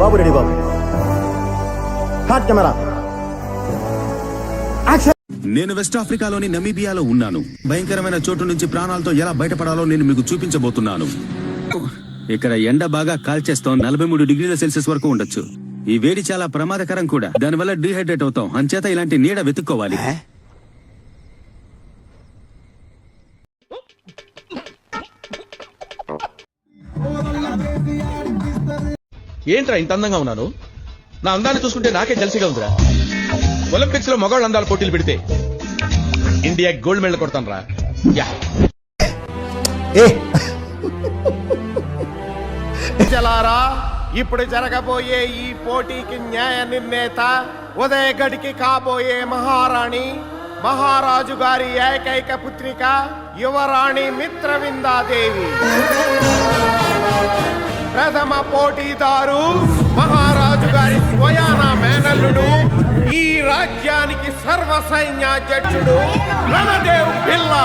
బాబు ready బాబు. Hot camera. నేను west ఆఫ్రికాలోని నమీబియాలో ఉన్నాను. భయంకరమైన చోటు నుంచి ప్రాణాలతో ఎలా బయటపడాలో నేను మీకు చూపించబోతున్నాను. ఇక్కడ ఎండ బాగా కాల్చేస్తాం. 43 డిగ్రీల సెల్సియస్ వరకు ఉండొచ్చు. ఈ వేడి చాలా ప్రమాదకరం కూడా. దానివల్ల డీహైడ్రేట్ అవుతాం. అంచేత ఇలాంటి నీడ వెతుక్కోవాలి. ఏంట్రా ఇంత అందంగా ఉన్నాను? నా అందాన్ని చూసుకుంటే నాకే జల్సిగా ఉందిరా. ఒలింపిక్స్ లో మగవాళ్ళ అందాల పోటీలు పెడితే ఇండియా గోల్డ్ మెడల్ కొడతాను రా. చలారా, ఇప్పుడు జరగబోయే ఈ పోటీకి న్యాయ నిర్ణేత ఉదయగడికి కాబోయే మహారాణి, మహారాజు గారి ఏకైక పుత్రిక యువరాణి మిత్రవిందాదేవి. ప్రథమ పోటీదారు మహారాజు గారి స్వయాన మేనల్లుడు, ఈ రాజ్యానికి సర్వ సైన్యాధ్యక్షుడు రణదేవ్ బిల్లా.